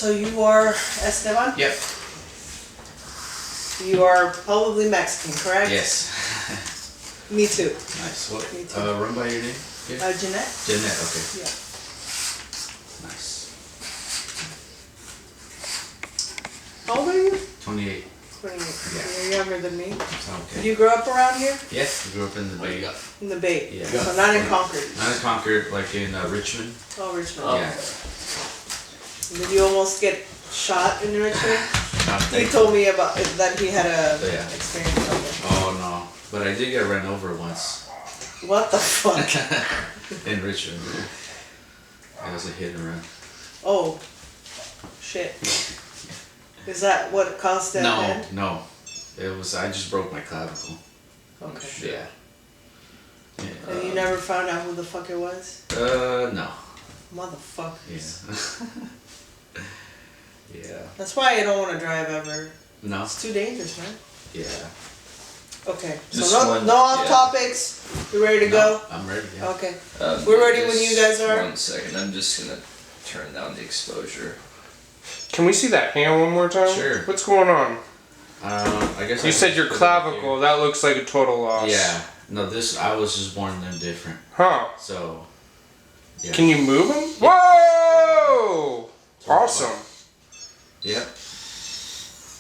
So you are Esteban? Yep. You are probably Mexican, correct? Yes. Me too. Nice. What? Me too. Run by your name? Yeah. Jeanette? Jeanette, okay. Yeah. Nice. How old are you? 28. 28. Yeah. You're younger than me. Okay. You grew up around here? Yes, we grew up in the Bay. In the Bay? Yeah. So not in Concord? Not in Concord, like in Richmond. Oh, Richmond. Yeah. Did you almost get shot in Richmond? He He told me about that he had a Yeah. experience out there. Oh no, but I did get run over once What the fuck? in Richmond. It was a hit and run. Oh, shit. Is that what caused that? No. It was, I just broke my clavicle. Okay. Yeah. Yeah. And you never found out who the fuck it was? No. Motherfuckers. Yeah. Yeah. That's why I don't want to drive ever. No. It's too dangerous, man. Yeah. Okay. Just So no off topics. You ready to go? I'm ready. Yeah. Okay. We're ready when you guys are. 1 second. I'm just gonna turn down the exposure. Can we see that hand one more time? Sure. What's going on? I guess You said your clavicle. That looks like a total loss. Yeah. No, I was just born them different. Huh. So. Yeah. Can you move them? Whoa! Awesome. Yep.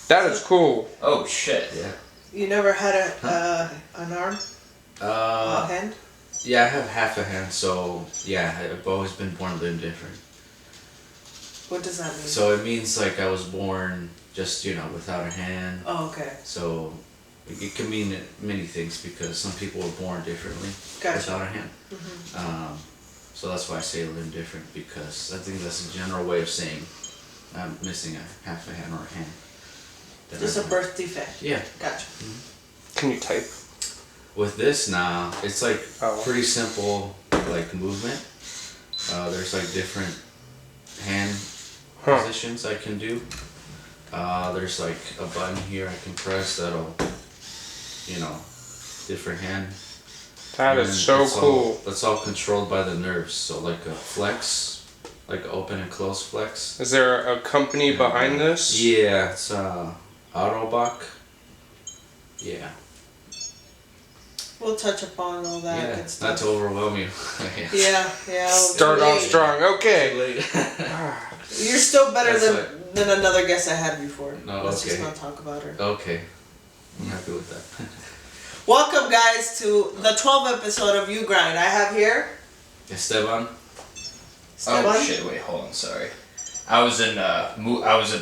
That is cool. Oh shit. Yeah. You never had an arm? A hand? Yeah, I have half a hand, so yeah, I've always been born limb different. What does that mean? So it means like I was born just, without a hand. Oh, okay. So it can mean many things because some people were born differently without a hand. Mm-hmm. So that's why I say limb different, because I think that's a general way of saying I'm missing a half a hand or a hand. Just a birth defect. Yeah. Gotcha. Can you type? With this now, it's like Oh. pretty simple like movement. There's like different hand positions I can do. There's like a button here I can press that'll, different hand. That is so cool. That's all controlled by the nerves. So like a flex, like open and close flex. Is there a company behind this? Yeah, it's Autobach. Yeah. We'll touch upon all that Yeah, good not stuff. to overwhelm you. Yeah. Start off strong. Okay. Too late. You're still better That's than another guest I had before. No, Let's just okay. not talk about her. Okay. I'm happy with that. Welcome, guys, to the 12th episode of YouGrind. I have here Esteban. Esteban. Oh shit! Wait, hold on. Sorry. I was in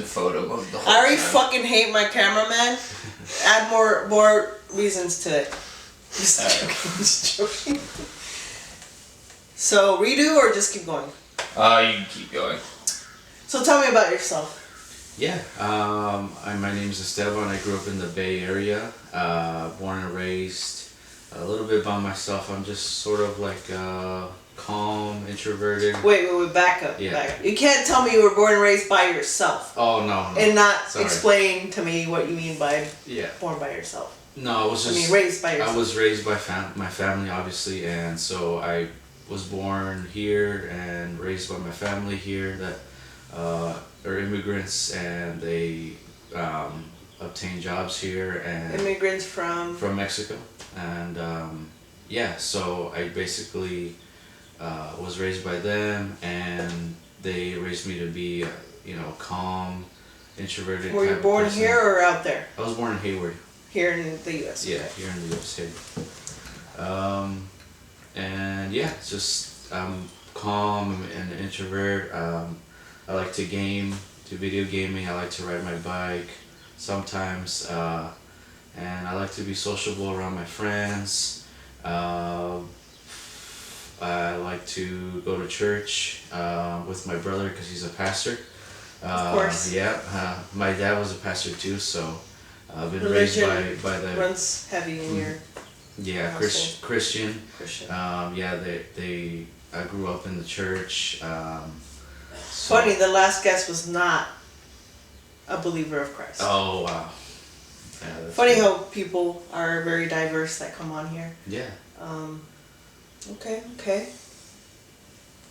photo mode the whole I already time. fucking hate my cameraman. Add more reasons to it. Just joking. So redo or just keep going? You can keep going. So tell me about yourself. Yeah. My name is Esteban. I grew up in the Bay Area. Born and raised. A little bit by myself. I'm just sort of like calm, introverted. Wait, back up. Yeah. Back up. You can't tell me you were born and raised by yourself. Oh no. And not Sorry. explain to me what you mean by Yeah. born by yourself. No, it was just. Raised by yourself. I was raised by my family, obviously, and so I was born here and raised by my family here that are immigrants, and they obtain jobs here and Immigrants from Mexico, and so I basically was raised by them, and they raised me to be calm, introverted. Were you type of born person. here or out there? I was born in Hayward. Here in the U.S. Yeah, okay. here in the U.S. And yeah, it's just I'm calm and an introvert. I like to game, do video gaming. I like to ride my bike sometimes, and I like to be sociable around my friends. I like to go to church with my brother because he's a pastor. Of course. Yeah, my dad was a pastor too, so I've been Religion raised by the runs heavy in your household. Christian. Christian. I grew up in the church. Funny, the last guest was not a believer of Christ. Oh wow. Yeah, that's Funny good. how people are very diverse that come on here. Yeah. Okay.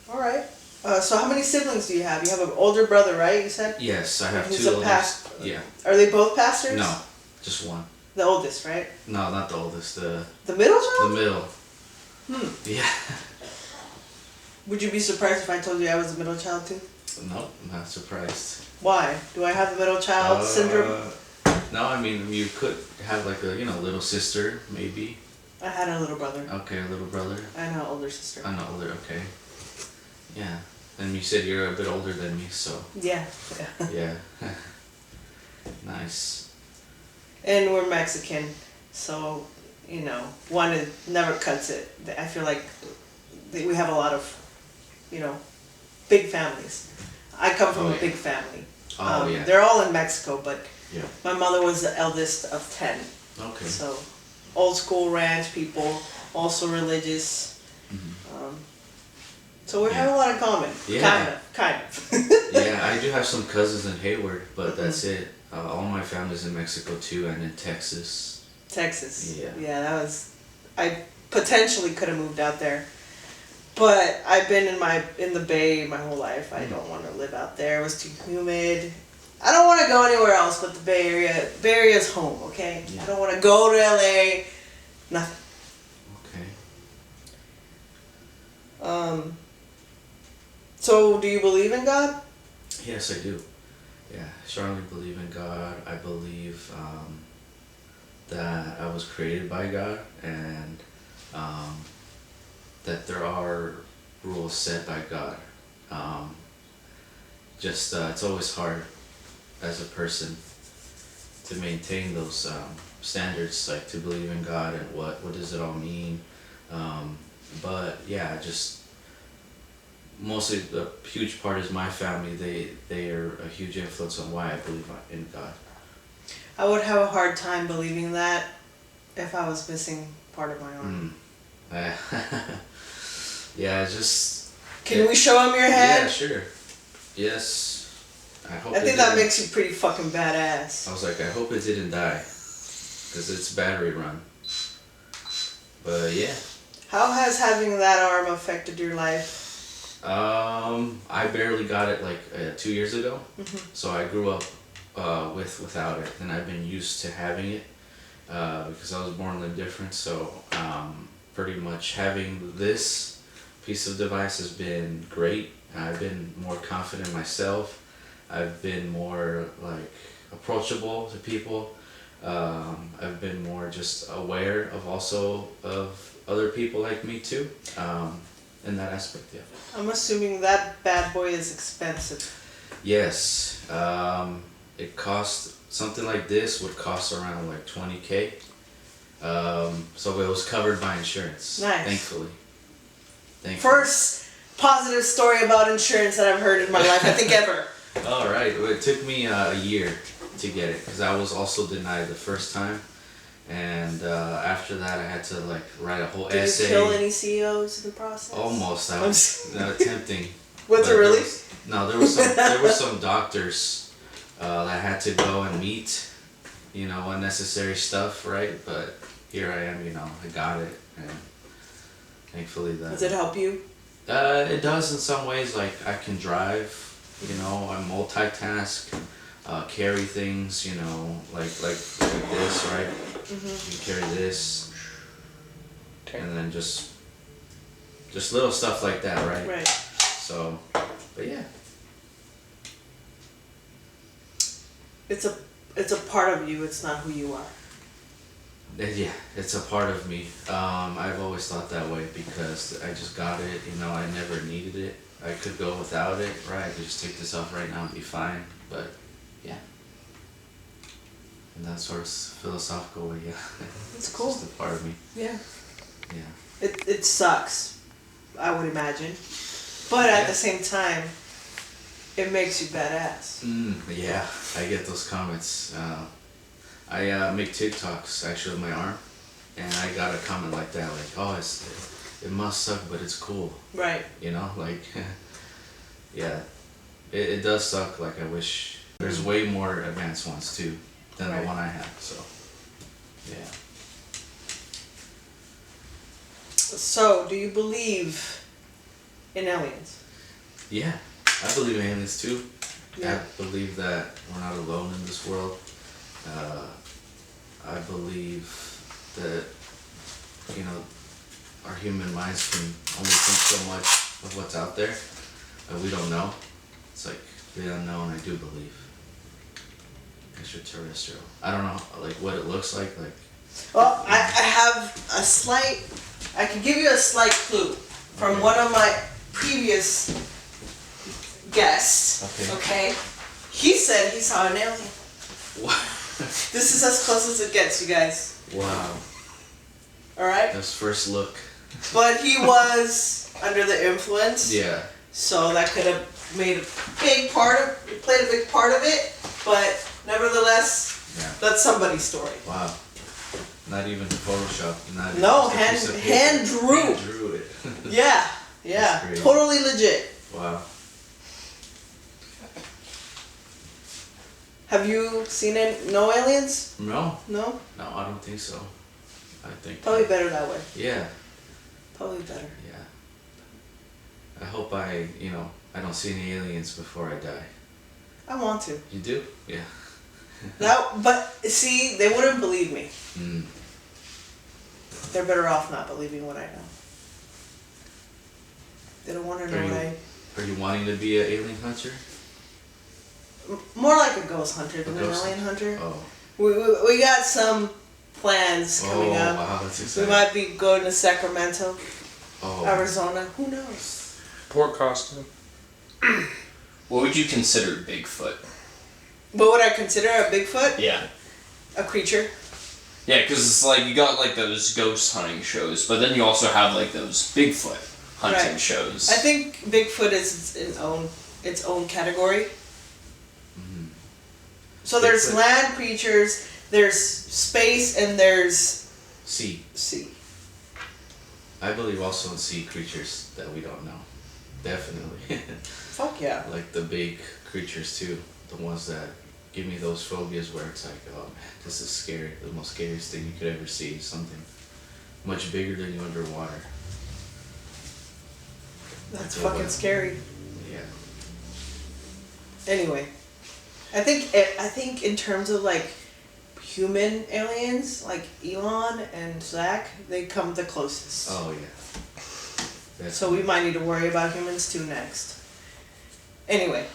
All right. So how many siblings do you have? You have an older brother, right? You said. Yes, I have He's two a oldest. past- Yeah. Are they both pastors? No, just one. The oldest, right? No, not the oldest. The middle child? middle. Yeah. Would you be surprised if I told you I was the middle child too? No, I'm not surprised. Why? Do I have the middle child syndrome? No, I mean you could have like a little sister maybe. I had a little brother Okay, a little brother. and an older sister. I'm older. Okay. Yeah. And you said you're a bit older than me, so Yeah. yeah. Nice. And we're Mexican, so one never cuts it. I feel like we have a lot of, big families. I come from Oh, a yeah. big family. Oh yeah. They're all in Mexico, but Yeah. my mother was the eldest of 10. Okay. So, old school ranch people, also religious. So we have a lot in common. Yeah. Kind of. Yeah, I do have some cousins in Hayward, but that's it. All my family's in Mexico too, and in Texas. Texas. Yeah. Yeah, that was. I potentially could have moved out there, but I've been in the Bay my whole life. I don't want to live out there. It was too humid. I don't want to go anywhere else but the Bay Area. Bay Area's home, okay? Yeah. I don't want to go to LA. Nothing. Okay. So, do you believe in God? Yes, I do. Yeah, I strongly believe in God. I believe that I was created by God, and that there are rules set by God. It's always hard as a person to maintain those standards, like to believe in God and what does it all mean. But yeah, mostly the huge part is my family. They are a huge influence on why I believe in God. I would have a hard time believing that if I was missing part of my arm. Yeah, just. Can we show him your head? Yeah, sure. Yes. I hope. I think that makes you pretty fucking badass. I was like, I hope it didn't die, because it's battery run. But yeah. How has having that arm affected your life? I barely got it like 2 years ago, so I grew up without it, and I've been used to having it because I was born a little different. So pretty much having this piece of device has been great. I've been more confident in myself. I've been more like approachable to people. I've been more just aware of other people like me too. In that aspect, yeah. I'm assuming that bad boy is expensive. Yes. It cost something like this would cost around like $20K. So it was covered by insurance. Nice. Thankfully. First positive story about insurance that I've heard in my life, I think ever. All right. Well, it took me a year to get it because I was also denied the first time, and after that I had to like write a whole essay. Did you kill any CEOs in the process? Almost. I was attempting. Was it really? There were some doctors that had to go and meet, unnecessary stuff, right? But here I am, I got it, and thankfully that. Does it help you? It does in some ways. Like I can drive, I multitask, carry things, like this, right? You carry this, and then just little stuff like that, right? Right. So, but yeah. It's a part of you. It's not who you are. Yeah, it's a part of me. I've always thought that way because I just got it, I never needed it. I could go without it, right? I could just take this off right now and be fine, but yeah. In that sort of philosophical way, yeah. It's cool. It's just a part of me. Yeah. Yeah. It sucks, I would imagine. But at the same time, it makes you badass. Yeah, I get those comments. I make TikToks actually with my arm, and I got a comment like that, like, oh, it must suck, but it's cool. Right. Yeah, it does suck. Like I wish there's way more advanced ones too than the one I have. So, yeah. So, do you believe in aliens? Yeah, I believe in aliens too. Yeah. I believe that we're not alone in this world. I believe that, you know, our human minds can only think so much of what's out there that we don't know. It's like the unknown. I do believe extraterrestrial. I don't know, like what it looks like. Well, I have a slight. I can give you a slight clue from Okay. one of my previous guests. Okay. He said he saw an alien. What? This is as close as it gets, you guys. Wow. All right. That's first look. But he was under the influence. Yeah. So that could have made a big part of, played a big part of it. But nevertheless, Yeah. that's somebody's story. Wow. Not even Photoshop. Not No, just a piece of paper. hand drew. Hand drew it. Yeah, That's great. totally legit. Wow. Have you seen it? No aliens? No. No? No, I don't think so. I think. Probably better that way. Yeah. Probably better. Yeah. I hope I don't see any aliens before I die. I want to. You do? Yeah. But see, they wouldn't believe me. Mm. They're better off not believing what I know. They don't want to know what I... Are you wanting to be an alien hunter? More like a ghost hunter than A an ghost alien hunter. Oh. We got some plans coming Oh, up. wow, that's We exciting. might be going to Sacramento, Oh. Arizona. Who knows? Pork costume. What would you consider Bigfoot? What would I consider a Bigfoot? Yeah. A creature? Yeah, because it's like you got like those ghost hunting shows, but then you also have like those Bigfoot hunting Right. shows. I think Bigfoot is its own category. Mhm. So there's Bigfoot. land creatures, there's space, and there's Sea. sea. I believe also in sea creatures that we don't know. Definitely. Fuck yeah. Like the big creatures too. The ones that give me those phobias where it's like, oh man, this is scary. The most scariest thing you could ever see. Something much bigger than you underwater. That's Yeah, fucking well. scary. Yeah. Anyway, I think in terms of like human aliens, like Elon and Zach, they come the closest. Oh yeah. That's So we might need to worry about humans too next. Anyway.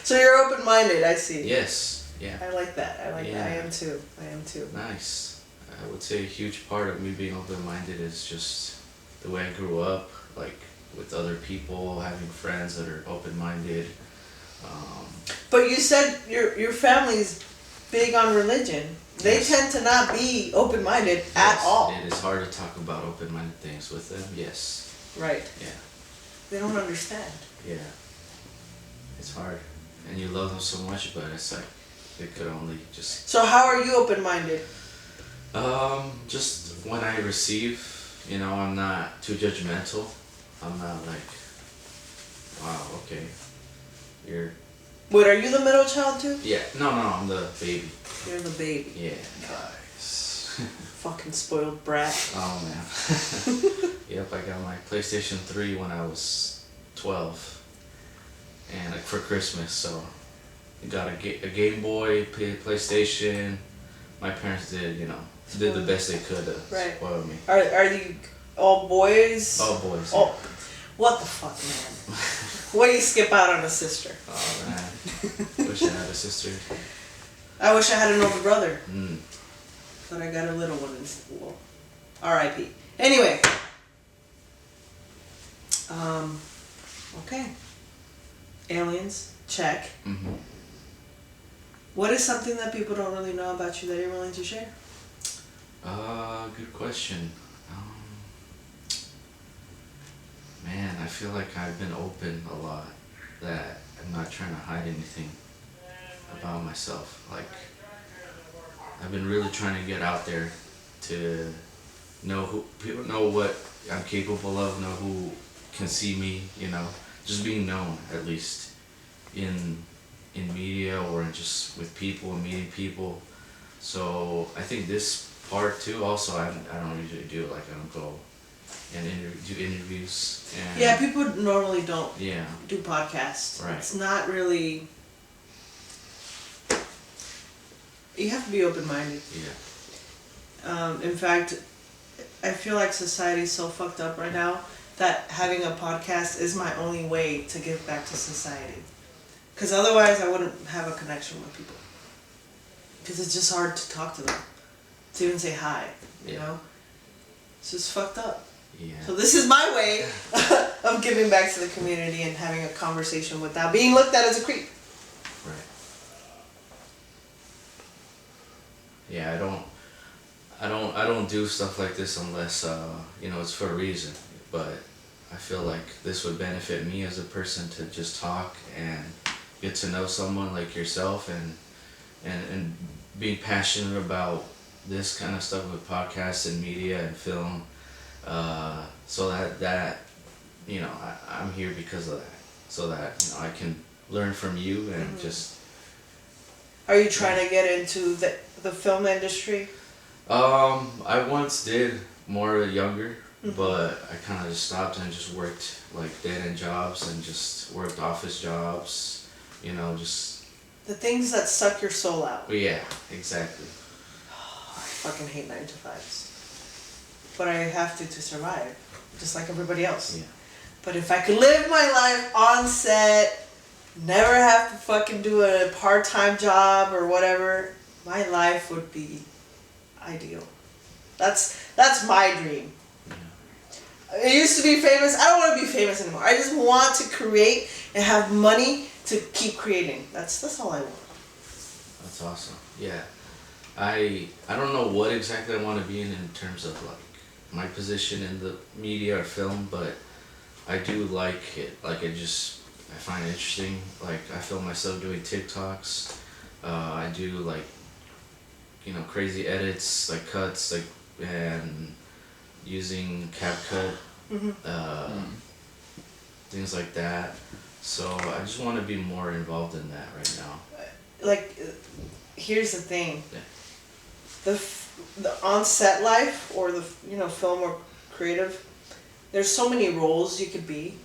So you're open-minded, I see. Yes. Yeah. I like that. I Yeah. am too. I am too. Nice. I would say a huge part of me being open-minded is just the way I grew up, like with other people, having friends that are open-minded. But you said your family's big on religion. They Yes. tend to not be open-minded at Yes, all. It is hard to talk about open-minded things with them. Yes. Right. Yeah. They don't understand. Yeah. It's hard. And you love them so much, but it's like they could only just So how are you open-minded? just when I receive, I'm not too judgmental. I'm not like, wow, okay. You're Wait, are you the middle child too? yeah, no, I'm the baby. You're the baby. Yeah. Nice. Fucking spoiled brat. Oh man. Yep, I got my PlayStation 3 when I was 12. And like for Christmas, so I got a Game Boy, PlayStation. My parents did the best they could to Right. spoil me. Are you all boys? Oh boys. Oh, what the fuck, man? What do you skip out on a sister? Oh man. Wish I had a sister. I wish I had an older brother, Mm. but I got a little one in school. R.I.P. Anyway. Okay. Aliens, check. Mm-hmm. What is something that people don't really know about you that you're willing to share? Good question. Man, I feel like I've been open a lot. That I'm not trying to hide anything about myself. Like, I've been really trying to get out there to know people know what I'm capable of, know who can see me, just being known at least in media or just with people and meeting people. So I think this part too also I don't usually do, like I don't go and do interviews. And Yeah, people normally don't yeah, do podcasts. Right. It's not really. You have to be open-minded. yeah, In fact, I feel like society's so fucked up right now that having a podcast is my only way to give back to society. Because otherwise, I wouldn't have a connection with people. Because it's just hard to talk to them, to even say hi. You Yeah. know, it's just fucked up. yeah. So this is my way of giving back to the community and having a conversation without being looked at as a creep. Right. Yeah, I don't do stuff like this unless it's for a reason. But I feel like this would benefit me as a person to just talk and get to know someone like yourself and being passionate about this kind of stuff with podcasts and media and film. So that I'm here because of that. So that I can learn from you and just. Are you trying to get into the film industry? I once did more younger, but I kind of just stopped and just worked like dead-end jobs and just worked office jobs, just. The things that suck your soul out. But yeah, exactly. I fucking hate 9 to 5s. But I have to survive, just like everybody else. Yeah. But if I could live my life on set, never have to fucking do a part-time job or whatever, my life would be ideal. That's my dream. I used to be famous. I don't want to be famous anymore. I just want to create and have money to keep creating. That's all I want. That's awesome. Yeah. I don't know what exactly I want to be in terms of like my position in the media or film, but I do like it. Like I find it interesting. Like I film myself doing TikToks. I do like crazy edits, like cuts, like and using CapCut, things like that. So I just want to be more involved in that right now. Like, here's the thing. Yeah. The on-set life or the film or creative, there's so many roles you could be.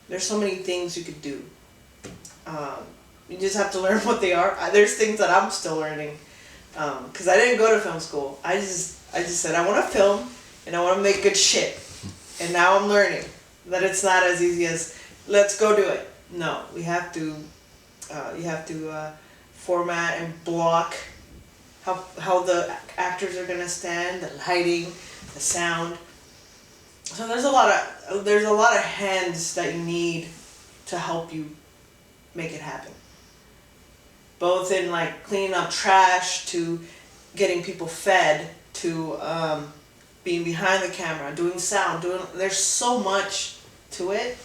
There's so many things you could do. You just have to learn what they are. There's things that I'm still learning because I didn't go to film school. I just said I want to film and I want to make good shit. And now I'm learning that it's not as easy as let's go do it. No, we have to. You have to format and block how the actors are gonna stand, the lighting, the sound. So there's a lot of hands that you need to help you make it happen. Both in like cleaning up trash to getting people fed to being behind the camera, doing sound, there's so much to it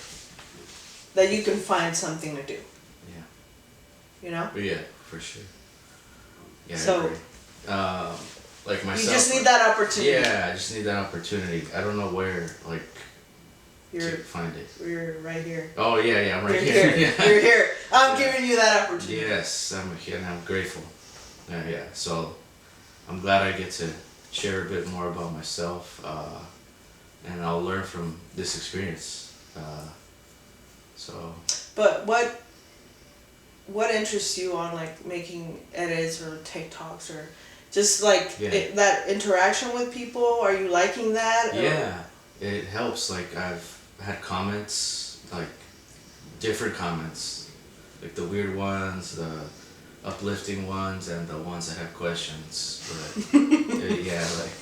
that you can find something to do. Yeah. You know? Yeah, for sure. Yeah, So, I agree. Like myself. You just need that opportunity. Yeah, I just need that opportunity. I don't know where, like, You're to find it. You're right here. Oh yeah, I'm right You're here. here. Yeah. You're here. I'm Yeah. giving you that opportunity. Yes, I'm here and I'm grateful. Yeah, so I'm glad I get to share a bit more about myself, and I'll learn from this experience. So. But what interests you on like making edits or TikToks or just like Yeah. that interaction with people? Are you liking that? Or? Yeah, it helps. Like I've had comments, like different comments, like the weird ones, the uplifting ones, and the ones that have questions. But yeah, like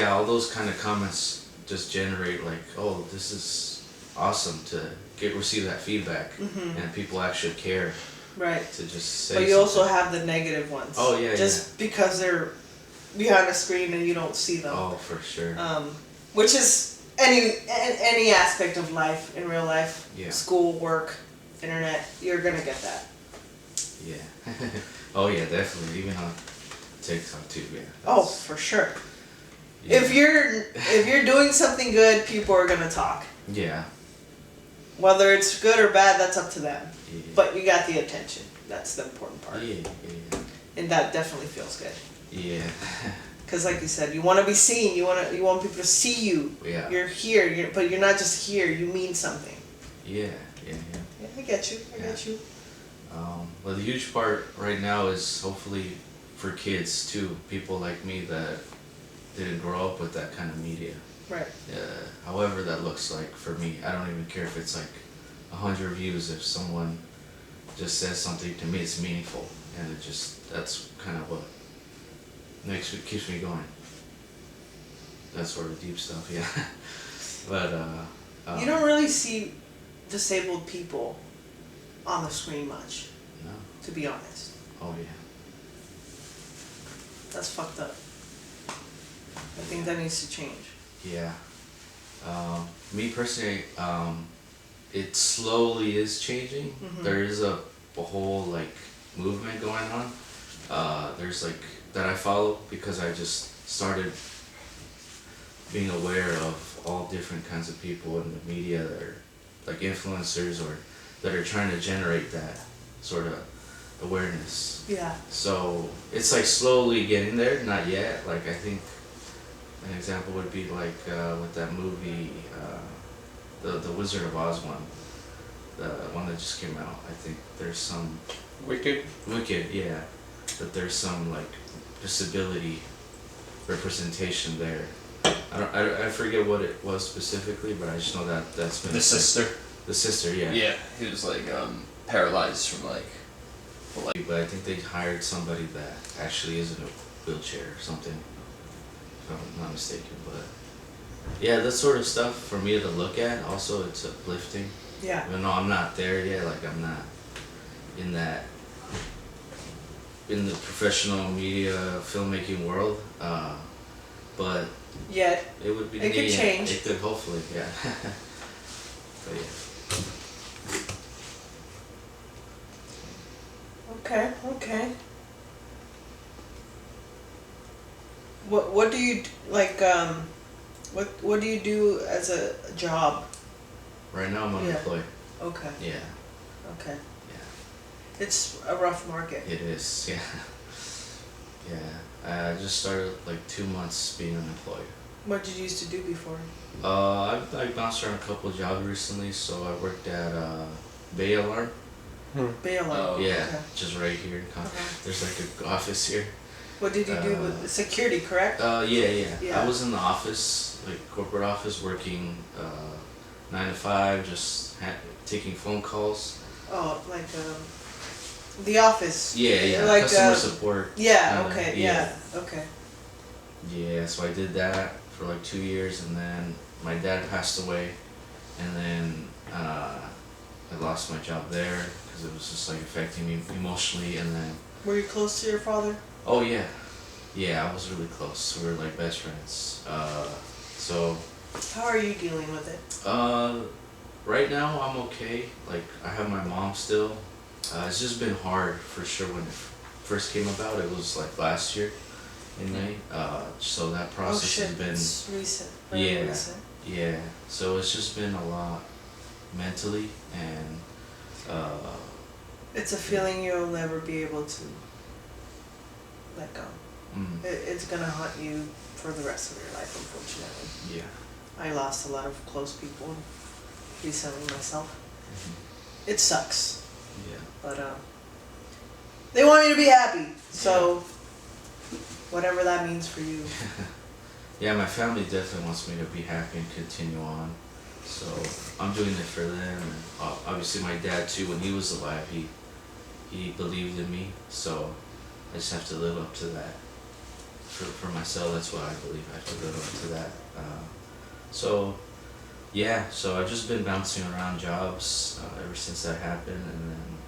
all those kind of comments just generate like, oh, this is awesome to receive that feedback, and people actually care. Right. To just say. But you something. also have the negative ones. Oh yeah. Just because they're behind a screen and you don't see them. Oh, for sure. Which is any aspect of life in real life. Yeah. School, work, internet. You're gonna get that. Yeah. Oh yeah, definitely. Even on TikTok too. Yeah. Oh, for sure. Yeah. If you're doing something good, people are gonna talk. Yeah. Whether it's good or bad, that's up to them. Yeah. But you got the attention. That's the important part. Yeah. And that definitely feels good. Yeah. Because like you said, you want to be seen. You want people to see you. Yeah. You're here, but you're not just here. You mean something. Yeah. Yeah, I get you. I get you. But the huge part right now is hopefully for kids too, people like me that didn't grow up with that kind of media. Right. However that looks like for me, I don't even care if it's like 100 views. If someone just says something to me, it's meaningful, and that's kind of what keeps me going. That sort of deep stuff, yeah. But you don't really see disabled people on the screen much. No. To be honest. Oh yeah. That's fucked up. I think that needs to change. Yeah. Me personally, it slowly is changing. Mhm. There is a whole like movement going on. There's like that I follow because I just started being aware of all different kinds of people in the media that are like influencers or that are trying to generate that sort of awareness. Yeah. So it's like slowly getting there, not yet. Like I think an example would be like with that movie, the Wizard of Oz one, the one that just came out. I think there's some Wicked. yeah, that there's some like disability representation there. I forget what it was specifically, but I just know that that's been The sister. The sister, yeah. Yeah, he was like paralyzed from like. But I think they hired somebody that actually is in a wheelchair or something, if I'm not mistaken. But yeah, that sort of stuff for me to look at. Also, it's uplifting. Yeah. Even though I'm not there yet, like I'm not in that in the professional media filmmaking world. But Yet. it would be It could neat. change. It could hopefully, yeah. But yeah. Okay. What do you like? What do you do as a job? Right now I'm Yeah. unemployed. Okay. Yeah. Okay. Yeah. It's a rough market. It is, yeah. Yeah. I just started like 2 months being unemployed. What did you used to do before? I bounced around a couple of jobs recently, so I worked at Bay Alarm. Bailout. Oh. Yeah, Okay. just right here in Uh-huh. there's like an office here. What did you do with security? Correct. Yeah. Yeah. I was in the office, like corporate office, working 9 to 5, just taking phone calls. Oh, like the office. Yeah. Like Customer support. Yeah. kinda, Okay. Yeah. Okay. Yeah, so I did that for like 2 years, and then my dad passed away, and then I lost my job there because it was just like affecting me emotionally, and then Were you close to your father? oh yeah, I was really close. We were like best friends. So How are you dealing with it? right now I'm okay. Like I have my mom still. It's just been hard for sure when it first came about. It was like last year in May. So that Oh process shit! has been It's recent. Very Yeah. recent. yeah. So it's just been a lot mentally and It's a feeling you'll never be able to let go. mm, It's gonna haunt you for the rest of your life, unfortunately. yeah. I lost a lot of close people recently myself. Mhm. It sucks, Yeah. but they want you to be happy. So whatever that means for you. Yeah, my family definitely wants me to be happy and continue on. So I'm doing it for them, and obviously my dad too. When he was alive, he believed in me. So I just have to live up to that. For myself, that's what I believe. I have to live up to that. So yeah, so I've just been bouncing around jobs ever since that happened, and then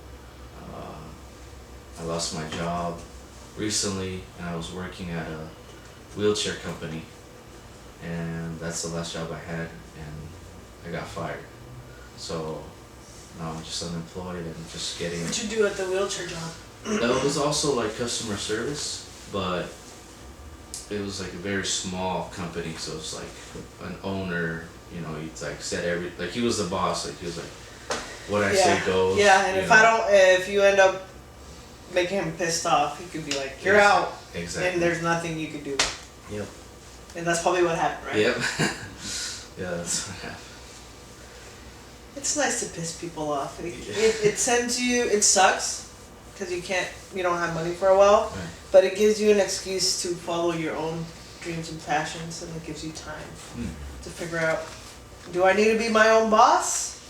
I lost my job recently, and I was working at a wheelchair company, and that's the last job I had, and I got fired. So now I'm just unemployed and just getting. What'd you do at the wheelchair job? It was also like customer service, but it was like a very small company, so it's like an owner, you know, he'd like said like he was the boss, like he was like, what I say goes. Yeah, and you if know. if you end up making him pissed off, he could be like, "You're out," Exactly. and there's nothing you could do. Yep. And that's probably what happened, right? Yep. Yeah, that's what happened. It's nice to piss people off. It sends you. It sucks because you don't have money for a while, Right. but it gives you an excuse to follow your own dreams and passions, and it gives you time to figure out: do I need to be my own boss,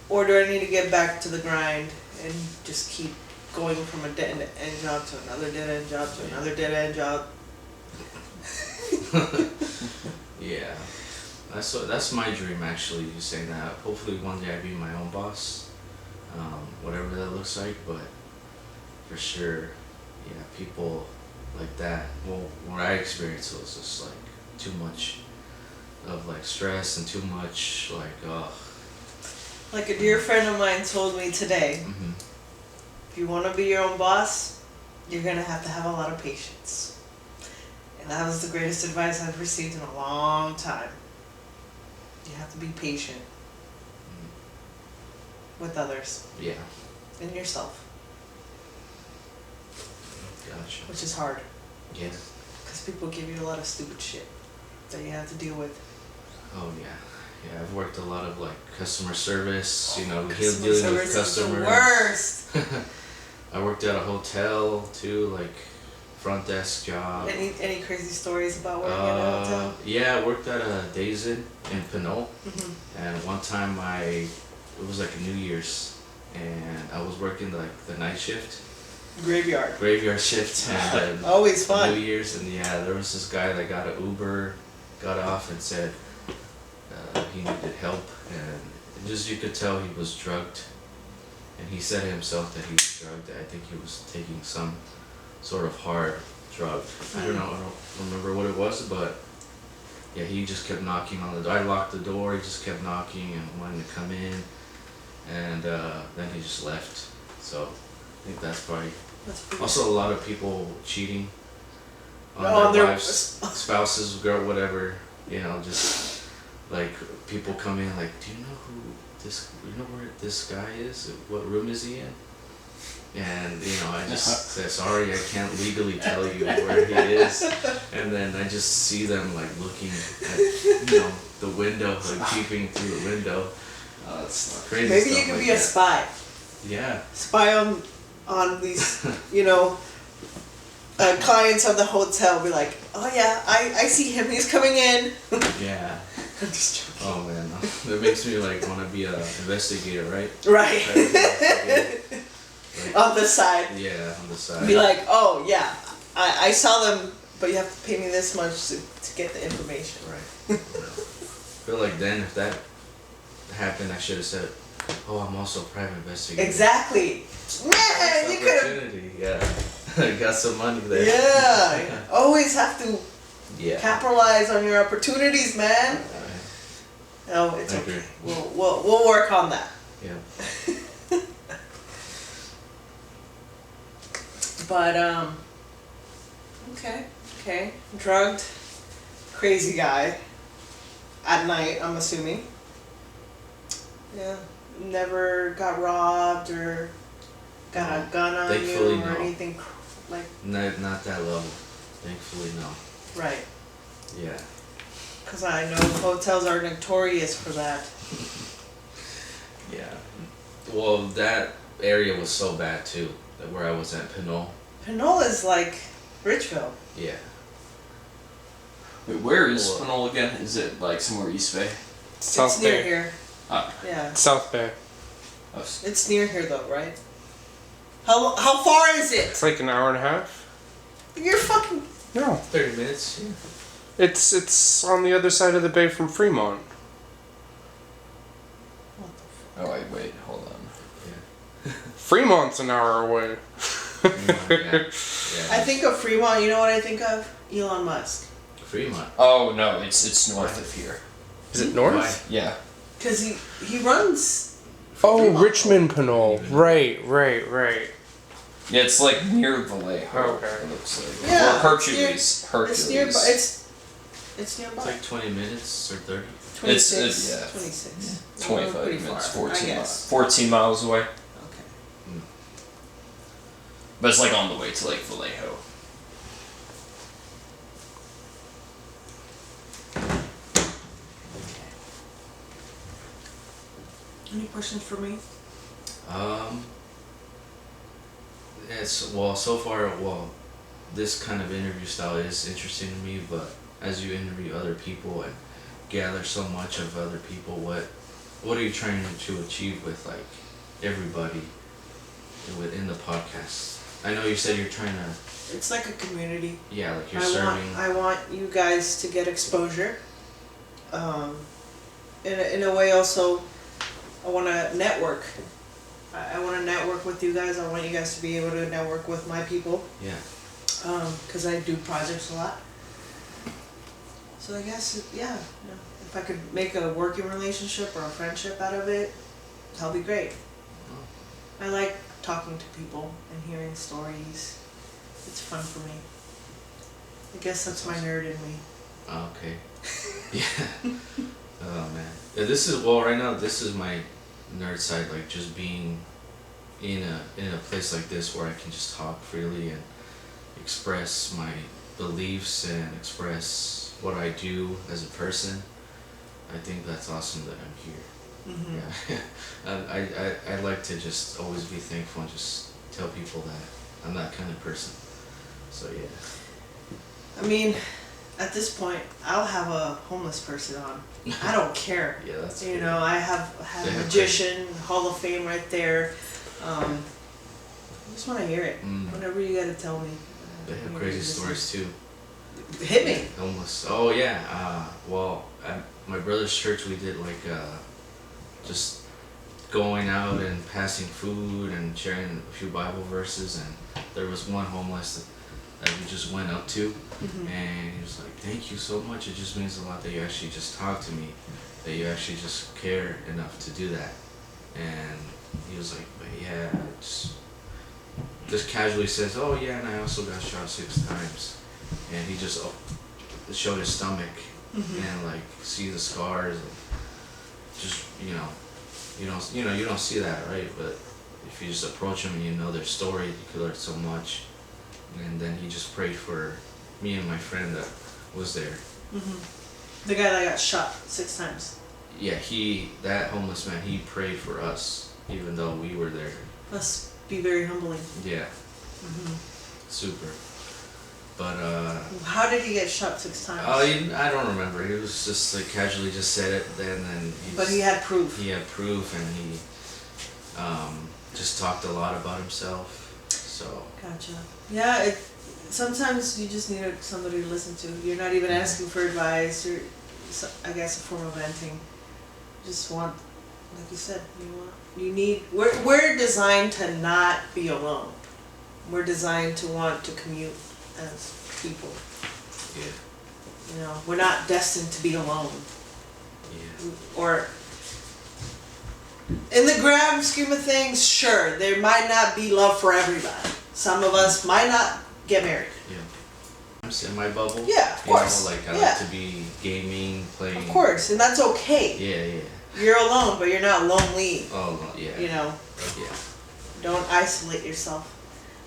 or do I need to get back to the grind and just keep going from a dead end job to another dead end job to another dead end job? Yeah. That's my dream, actually. You saying that. Hopefully one day I be my own boss, whatever that looks like. But for sure, yeah, people like that. Well, what I experienced was just like too much of like stress and too much like Like a dear friend of mine told me today, if you want to be your own boss, you're gonna have to have a lot of patience. And that was the greatest advice I've received in a long time. You have to be patient with others Yeah. and yourself, Gotcha. which is hard Yeah. because people give you a lot of stupid shit that you have to deal with. Oh yeah. Yeah, I've worked a lot of like customer service, you know, Customer dealing service with is the customers. worst. I worked at a hotel too, like front desk job. Any crazy stories about working at a hotel? Yeah, I worked at a Days Inn in Pinot, Mm-hmm. and one time it was like a New Year's, and I was working like the night shift, graveyard shift, and Always fun. New Year's, and yeah, there was this guy that got an Uber, got off and said he needed help, and just you could tell he was drugged, and he said himself that he was drugged. I think he was taking some sort of hard drug. I don't know, I don't remember what it was, but yeah, he just kept knocking on the door. I locked the door, he just kept knocking and wanting to come in, and then he just left. So I think that's probably That's pretty also a lot of people cheating on Oh, their they're- wives, spouses, girl, whatever. You know, just like people come in like, do you know where this guy is? What room is he in? And you know, I just say sorry, I can't legally tell you where he is. And then I just see them like looking at the window, like peeping through the window. That's not Crazy Maybe stuff you could like be a that. spy. Yeah. Spy on these, clients of the hotel. Be like, oh yeah, I see him. He's coming in. Yeah. I'm just joking. Oh man, that makes me like want to be an investigator, right? Right. Try to investigate, like, On the side. yeah, on the side. Be like, oh yeah, I saw them, but you have to pay me this much to get the information. Right. I feel like then if that happened, I should have said, "Oh, I'm also a private investigator." Exactly. Man, you could have. Opportunity, yeah. Got some money there. Yeah. Always have to Yeah. capitalize on your opportunities, man. No, it's I okay. agree. We'll work on that. Yeah. But okay, drugged, crazy guy. At night, I'm assuming. Yeah, never got robbed or got a gun on Thankfully, you or no. anything like. Not that level. Thankfully, no. Right, Yeah. because I know hotels are notorious for that. Yeah. Well, that area was so bad too. Where I was at Pinot. Pinola's like Richville. Yeah. Wait, where is Or- Pinole again? Is it like somewhere East Bay? South It's near Bay. here. Ah, Yeah, South Bay. oh, it's near here though, right? How far is it? It's like an hour and a half. You're fucking. No, 30 minutes. Yeah. it's on the other side of the bay from Fremont. oh wait, hold on. Fremont's an hour away. Yeah. I think of Fremont. You know what I think of? Elon Musk. Fremont. Oh no, it's north of here. Is it north? Why? Yeah. Cause he runs. Oh, Fremont. Richmond Pinole. Right. Yeah, it's like near Vallejo. Okay. It looks like. Yeah, Or Hercules. Hercules. It's nearby. It's nearby. It's like 20 minutes or 30. 26. it's- yeah. 26. 25 Pretty minutes, far, 14 I miles. guess. 14 miles away. Okay. But it's like on the way to like Vallejo. Any questions for me? It's well so far. Well, this kind of interview style is interesting to me, but as you interview other people and gather so much of other people, what are you trying to achieve with like everybody within the podcast? I know you said you're trying to. It's like a community. Yeah, like you're serving. I want you guys to get exposure. In a way, also, I want to network. I want to network with you guys. I want you guys to be able to network with my people. Yeah. Because I do projects a lot. So I guess, yeah, you know, if I could make a working relationship or a friendship out of it, that'll be great. I like talking to people and hearing stories. It's fun for me. I guess that's my nerd in me. Oh, okay. Yeah. Oh man. Yeah, this is well right now. This is my nerd side, like just being in a place like this where I can just talk freely and express my beliefs and express what I do as a person. I think that's awesome that I'm here. Mm-hmm. Yeah. I like to just always be thankful and just tell people that I'm that kind of person. So yeah. I mean, at this point, I'll have a homeless person on. I don't care. Yeah, that's You good. know, I have They a have magician, Hall of Fame right there. I just want to hear it. Mm. Whatever you got to tell me. They have I'm crazy here to listen. stories too. Hit me. Homeless. Oh yeah. Well, at my brother's church, we did like just going out and passing food and sharing a few Bible verses, and there was one homeless that we just went up to, and he was like, "Thank you so much. It just means a lot that you actually just talk to me, that you actually just care enough to do that." And he was like, "But yeah, just casually says, oh yeah, and I also got shot 6 times," and he just showed his stomach and like see the scars, and just you don't see that, right? But if you just approach them and you know their story, you could learn so much. And then he just prayed for me and my friend that was there. The guy that got shot 6 times. Yeah, that homeless man, he prayed for us even though we were there. Must be very humbling. Yeah. Super. But How did he get shot 6 times? I don't remember. He was just like casually just said it then, and But he had proof. He had proof, and he just talked a lot about himself. So. Gotcha. Yeah, sometimes you just need somebody to listen to. You're not even asking for advice or, I guess, a form of venting. You just want, like you said, we're designed to not be alone. We're designed to want to commute as people. Yeah. You know, we're not destined to be alone. Yeah. Or, in the grand scheme of things, sure, there might not be love for everybody. Some of us might not get married. Yeah. I'm in my bubble. Yeah, of course. You know, like I Yeah. like to be gaming, playing. Of course, and that's okay. Yeah. You're alone, but you're not lonely. Oh no, yeah. You know, Yeah. don't isolate yourself.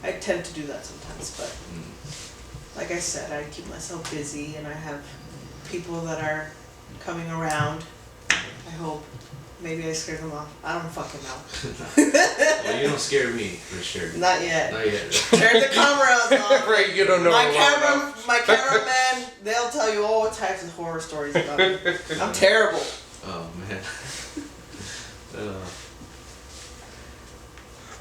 I tend to do that sometimes, but Mm. like I said, I keep myself busy, and I have people that are coming around. I hope. Maybe I scared them off. I don't fucking know. Well, you don't scare me for sure. Not yet. Not yet. Turn the cameras off. Right, you don't know. My cameraman, they'll tell you all types of horror stories about me. I'm terrible. Oh man.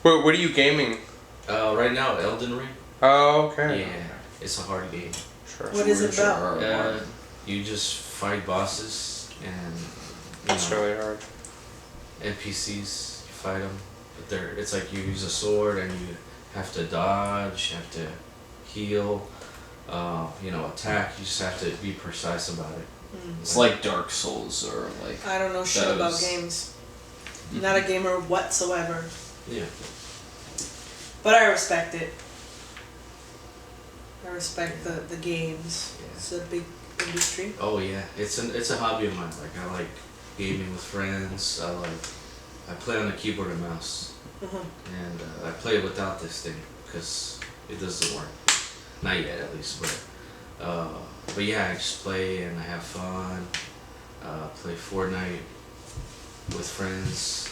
What are you gaming? Right now, Elden Ring. Oh, okay. Yeah, it's a hard game. Sure. What is it about? You just fight bosses and That's really hard. NPCs. You fight them, but it's like you use a sword and you have to dodge, you have to heal, attack. You just have to be precise about it. It's like Dark Souls or like. I don't know shit about those. games. Not a gamer whatsoever. Yeah. But I respect it. I respect the games. Yeah. It's a big industry. Oh yeah, it's a hobby of mine. Like I like gaming with friends. I play on a keyboard and mouse, and I play without this thing because it doesn't work. Not yet, at least. But yeah, I just play and I have fun. Play Fortnite. with friends.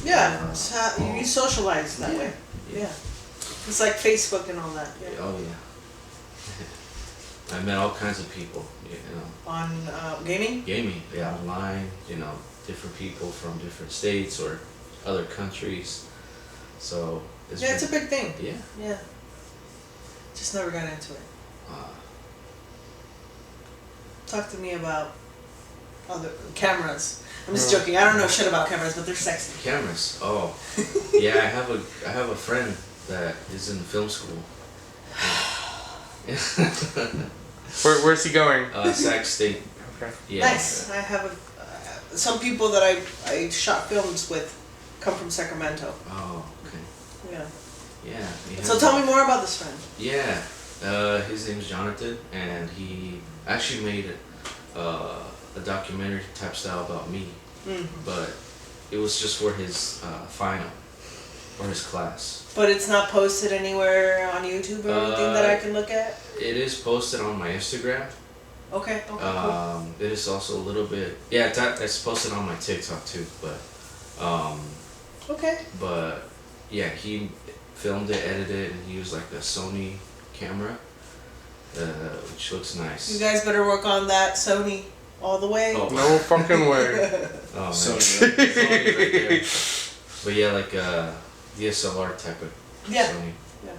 Yeah, it's how you socialize that way. Yeah. It's like Facebook and all that. Yeah. Oh yeah. I met all kinds of people, you know. On gaming? Gaming, yeah, online, you know, different people from different states or other countries. So Yeah, it's a big thing. yeah. Yeah. Just never got into it. Talk to me about other cameras. I'm just joking. I don't know shit about cameras, but they're sexy. Cameras. Oh, yeah. I have a friend that is in film school. Where's he going? Sac State. Okay. Yeah. Nice. I have some people that I shot films with come from Sacramento. Oh, okay. Yeah. Yeah. So tell me more about this friend. Yeah. His name's Jonathan, and he actually made a documentary type style about me, but it was just for his final, or his class. But it's not posted anywhere on YouTube or anything that I can look at? It is posted on my Instagram. Okay, cool. It is also a little bit, yeah, it's posted on my TikTok too, but, Okay. but yeah, he filmed it, edited it, and he used like a Sony camera, which looks nice. You guys better work on that Sony all the way. Oh. No fucking way. Oh, man. Sony. Sony right there. But yeah, like DSLR type of Yeah. Sony. Yeah.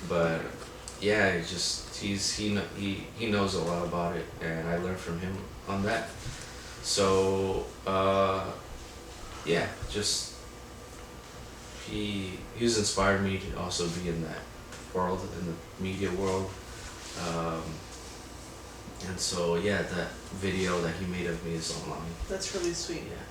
But yeah, he knows a lot about it, and I learned from him on that. So yeah, just he's inspired me to also be in that world, in the media world. And so yeah, that video that he made of me is online. That's really sweet. Yeah.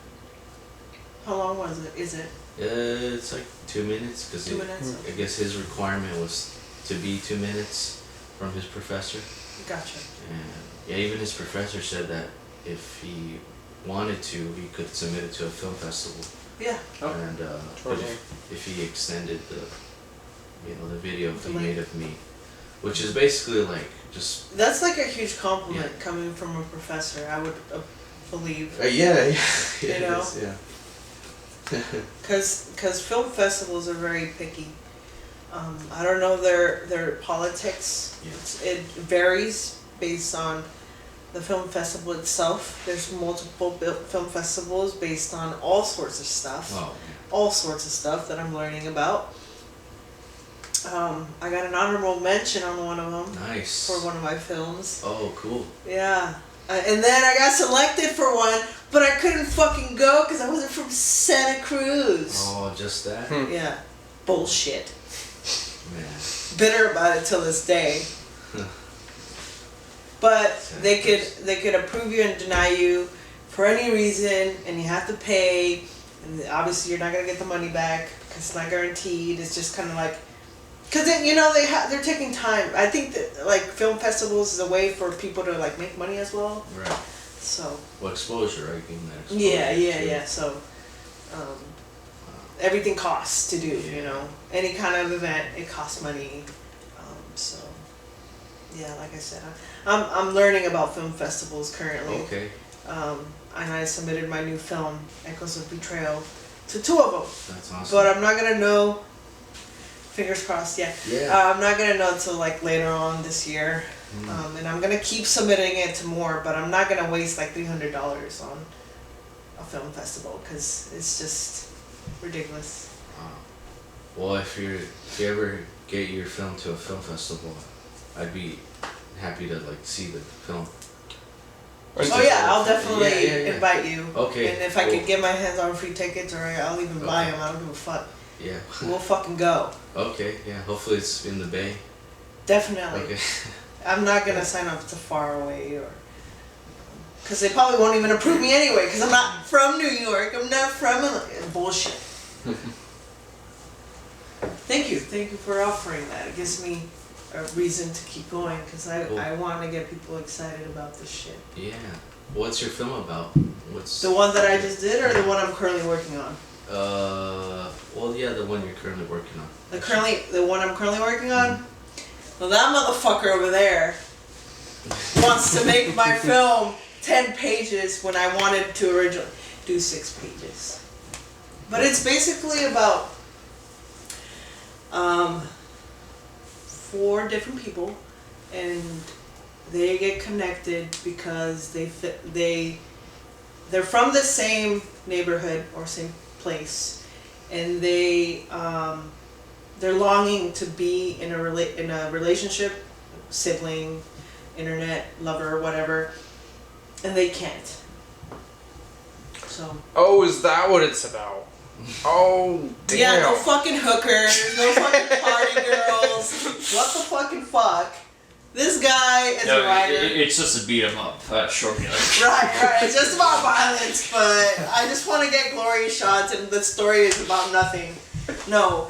How long was it? Is it? It's like 2 minutes, because 2 minutes? I guess his requirement was to be 2 minutes from his professor. Gotcha. And yeah, even his professor said that if he wanted to, he could submit it to a film festival. Yeah. And but totally. if he extended the video The he length. made of me, which is basically like just That's like a huge compliment Yeah. coming from a professor, I would believe. yeah, You know? yeah. Because film festivals are very picky. I don't know their politics. Yeah. It varies based on the film festival itself. There's multiple film festivals based on all sorts of stuff. Wow. All sorts of stuff that I'm learning about. I got an honorable mention on one of them Nice. for one of my films. Oh, cool. Yeah. And then I got selected for one, but I couldn't fucking go because I wasn't from Santa Cruz. Oh, just that? Yeah. Bullshit. Man. Bitter about it till this day. But they could approve you and deny you for any reason, and you have to pay. And obviously, you're not gonna get the money back because it's not guaranteed. It's just kind of like, because they're taking time. I think that like film festivals is a way for people to like make money as well. Right. So. Well, exposure, right? Giving that exposure. Yeah. So, everything costs to do. You know, any kind of event, it costs money. So, yeah, like I said, I'm learning about film festivals currently. Okay. And I submitted my new film, Echoes of Betrayal, to 2 of them. That's awesome. But I'm not gonna know. Fingers crossed. Yeah. Yeah. I'm not gonna know until like later on this year. And I'm gonna keep submitting it to more, but I'm not gonna waste like $300 on a film festival because it's just ridiculous. Well, if you ever get your film to a film festival, I'd be happy to like see the film. Oh yeah, I'll definitely Yeah. invite you. Okay, And if I cool. could get my hands on free tickets, or I'll even buy Okay. them. I don't give a fuck. Yeah. We'll fucking go. Okay. Yeah. Hopefully it's in the Bay. Definitely. Okay. I'm not gonna sign up to far away or. Because they probably won't even approve me anyway, because I'm not from New York. I'm not from bullshit. Thank you for offering that. It gives me a reason to keep going, because Cool. I want to get people excited about this shit. Yeah. What's your film about? The one that I just did, or the one I'm currently working on? Well, yeah, the one you're currently working on. The one I'm currently working on? Well, that motherfucker over there wants to make my film 10 pages when I wanted to originally. do 6 pages. But it's basically about 4 different people, and they get connected because they're from the same neighborhood or same place, and they're longing to be in a relationship, sibling, internet lover, whatever, and they can't. So. Oh, is that what it's about? Oh, damn. Yeah, no fucking hookers, no fucking party girls. What the fucking fuck? This guy is a writer. It's just a beat 'em up, short music. Right. It's just about violence, but I just want to get glory shots, and the story is about nothing. No,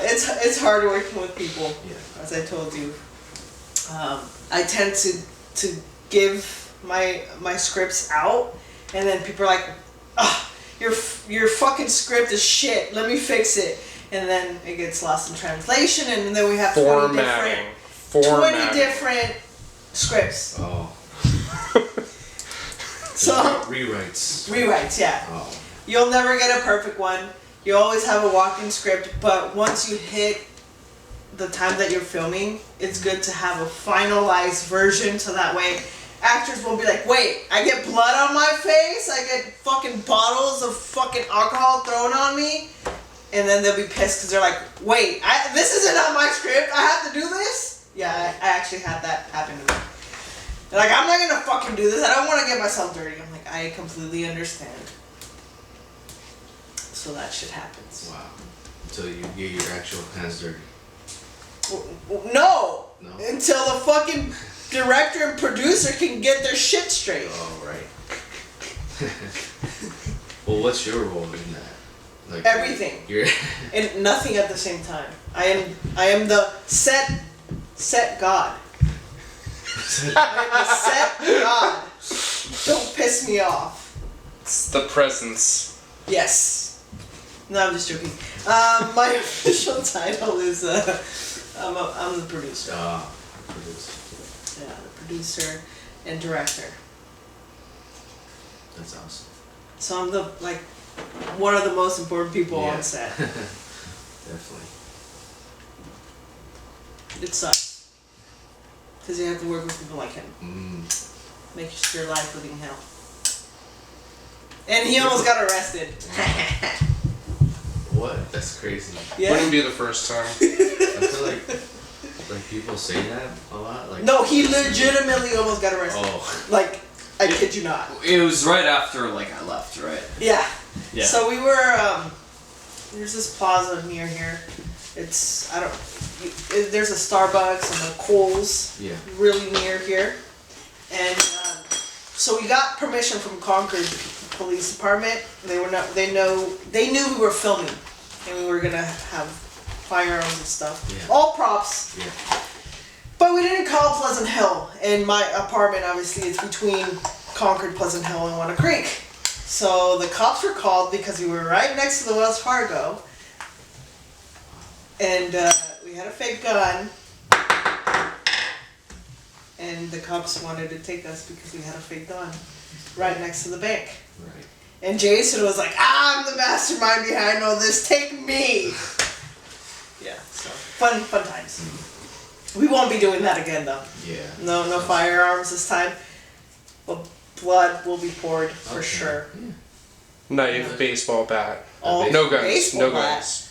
it's hard working with people, as I told you. I tend to give my scripts out, and then people are like, your fucking script is shit. Let me fix it, and then it gets lost in translation, and then we have 20 different scripts. Oh. So rewrites, yeah. Oh. You'll never get a perfect one. You always have a walking script, but once you hit the time that you're filming, it's good to have a finalized version, so that way actors won't be like, wait, I get blood on my face, I get fucking bottles of fucking alcohol thrown on me, and then they'll be pissed because they're like, wait, this isn't on my script, I have to do this? Yeah, I actually had that happen to me. They're like, I'm not gonna fucking do this, I don't want to get myself dirty. I'm like, I completely understand. So that shit happens. Wow. Until you get your actual hands dirty. No! No? Until the fucking director and producer can get their shit straight. Oh, right. Well, what's your role in that? Like Everything. You're And nothing at the same time. I am the set god. I am the set god. Don't piss me off. It's the presence. Yes. No, I'm just joking. My official title is I'm the producer. producer. Yeah, the producer and director. That's awesome. So I'm one of the most important people on set. Definitely. It sucks. Because you have to work with people like him. Makes your life living hell. And he almost got arrested. What? That's crazy. Yeah. Wouldn't be the first time. I feel like people say that a lot. Like No, he legitimately almost got arrested. Oh. Like, I kid you not. It was right after I left, right? Yeah. Yeah. So we were, there's this plaza near here. There's a Starbucks and a Kohl's really near here. And so we got permission from Concord Police Department. They knew we were filming and we were gonna have firearms and stuff. Yeah. All props. Yeah. But we didn't call Pleasant Hill, and my apartment obviously is between Concord, Pleasant Hill, and Wanna Creek. So the cops were called because we were right next to the Wells Fargo, and we had a fake gun, and the cops wanted to take us because we had a fake gun right next to the bank. Right. And Jason was like, I'm the mastermind behind all this, take me! Yeah, so fun times. We won't be doing that again though. Yeah. No firearms this time. But blood will be poured for sure. Yeah. Knife, baseball bat. Oh, No guns. baseball No bat. guns.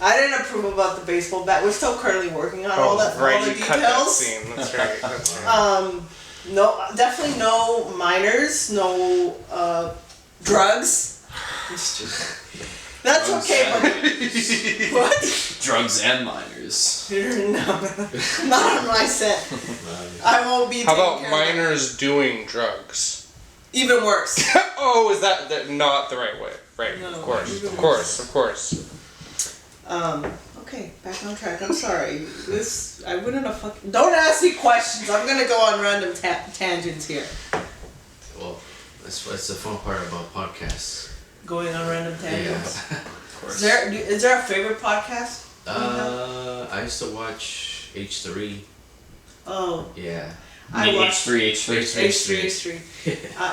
I didn't approve about the baseball bat. We're still currently working on all Oh, right. the You cut that details. scene. That's right. That's right. No, definitely no minors, no drugs. That's okay, but what? Drugs and minors. No, not on my set. I won't be. How about taking care of that. minors doing drugs? Even worse. Oh, is that not the right way? Right. No, of course. even Of course. Of course. Okay, back on track. I'm sorry. I wouldn't have fucking. Don't ask me questions. I'm gonna go on random tangents here. Well, that's the fun part about podcasts. Going on random tangents. Yeah. Of course. Is there a favorite podcast? I used to watch H3. Oh. Yeah. I watched H3. H3.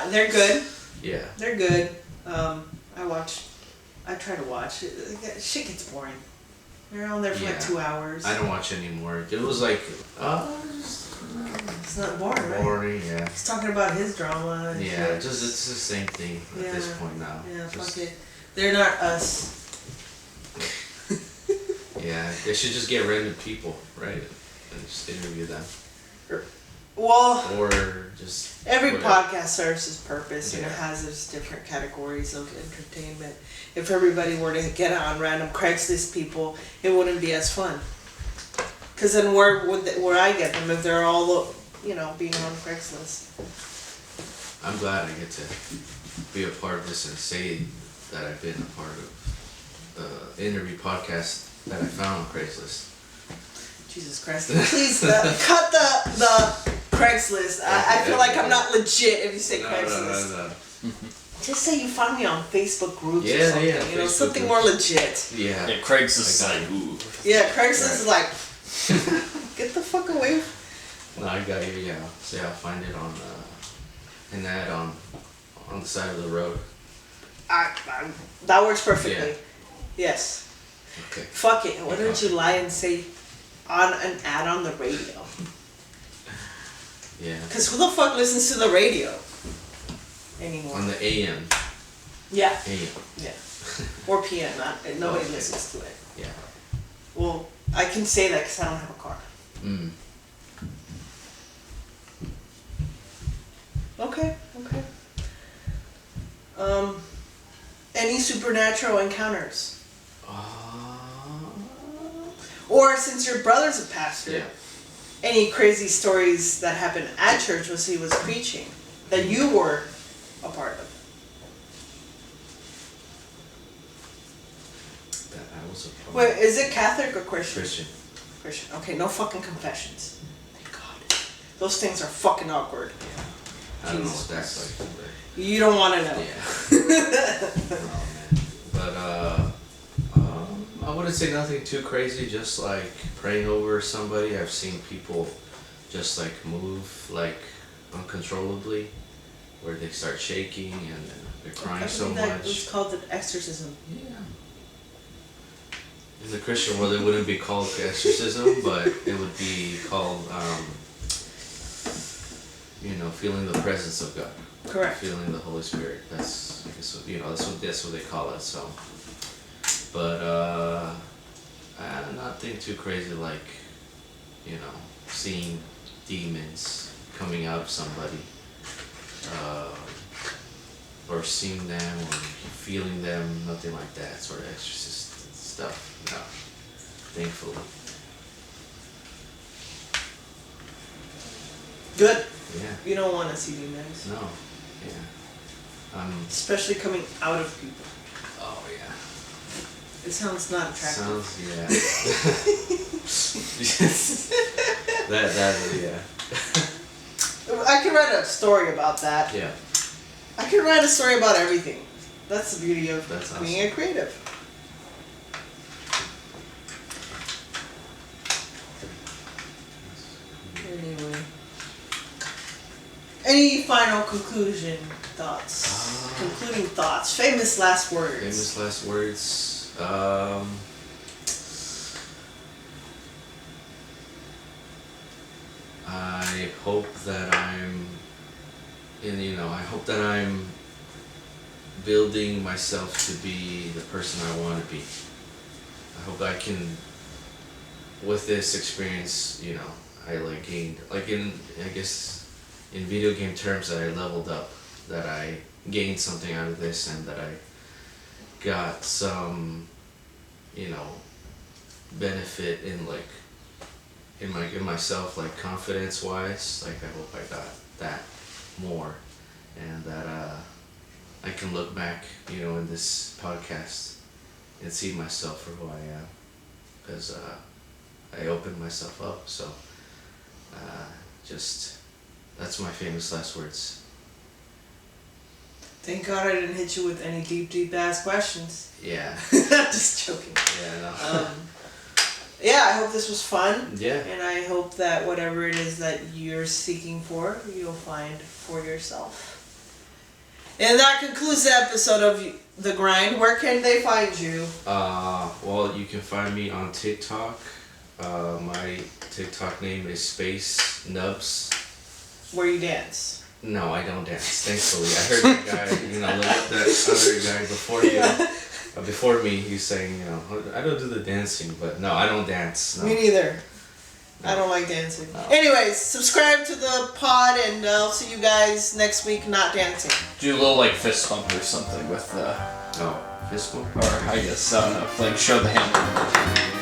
They're good. Yeah. They're good. I try to watch. Shit gets boring. They're on there for like 2 hours. I don't watch anymore. It was like, it's not boring, right? boring, yeah. He's talking about his drama and Yeah, shit. just it's the same thing at this point now. Yeah, Just- fuck it. They're not us. Yeah, they should just get random people, right? And just interview them. Well, Or just... every whatever. podcast serves its purpose and it Yeah. has its different categories of entertainment. If everybody were to get on random Craigslist people, it wouldn't be as fun. Because then where I get them if they're all, being on Craigslist? I'm glad I get to be a part of this and say that I've been a part of the interview podcast that I found on Craigslist. Jesus Christ. Please cut the Craigslist. I feel like I'm not legit if you say Craigslist. No. Just say you found me on Facebook groups or Yeah, something. yeah, You know, Facebook something groups. more legit. Yeah. Yeah, Craig's just I got like, it. ooh. Yeah, Craigslist is like, get the fuck away. No, I got you, yeah. So yeah, I'll find it on, an ad on the side of the road. That works perfectly. Yeah. Yes. Okay. Fuck it. Why don't you lie and say on an ad on the radio? Yeah. Because who the fuck listens to the radio anymore? On the AM. Yeah. AM. Yeah. Or PM. Nobody Okay. listens to it. Yeah. Well, I can say that because I don't have a car. Mm. Okay. Any supernatural encounters? Or since your brother's a pastor, Yeah. any crazy stories that happened at church as he was preaching that you were a part of? That I was a part. Wait, is it Catholic or Christian? Christian. Christian. Okay, no fucking confessions. Thank God. Those things are fucking awkward. I don't know Jesus what that's like. You don't want to know. Yeah. Oh, man. But I wouldn't say nothing too crazy. Just like praying over somebody. I've seen people just like move like uncontrollably, where they start shaking and they're crying so That was much. called an exorcism. Yeah. In the Christian world, it wouldn't be called exorcism, but it would be called, feeling the presence of God. Correct. Feeling the Holy Spirit. That's, I guess, that's what they call it. So, but nothing too crazy like, seeing demons coming out of somebody, or seeing them or feeling them. Nothing like that. Sort of exorcist stuff. No, thankfully. Good. Yeah. You don't want to see demons. No. Yeah. Especially coming out of people. Oh yeah. It sounds not attractive. Sounds yeah. that yeah. I could write a story about that. Yeah. I could write a story about everything. That's the beauty of That's being a creative. Anyway. Any final conclusion thoughts? Concluding thoughts. Famous last words. Famous last words. I hope that I hope that I'm building myself to be the person I want to be. I hope I can, with this experience, I gained, in video game terms, that I leveled up, that I gained something out of this, and that I got some, benefit in myself, like confidence wise. Like I hope I got that more, and that I can look back, in this podcast and see myself for who I am, because I opened myself up. So that's my famous last words. Thank God I didn't hit you with any deep ass questions. Yeah. Just joking. Yeah. No. Yeah, I hope this was fun. Yeah. And I hope that whatever it is that you're seeking for, you'll find for yourself. And that concludes the episode of The Grind. Where can they find you? Well, you can find me on TikTok. My TikTok name is Space Nubs. Where you dance. No, I don't dance. Thankfully, I heard that guy. Look at that other guy before you, before me. He's saying, I don't do the dancing, but no, I don't dance. No. Me neither. I don't like dancing. No. Anyways, subscribe to the pod, and I'll see you guys next week. Not dancing. Do a little like fist bump or something with Oh, fist bump? or I guess I don't know, like show the hand.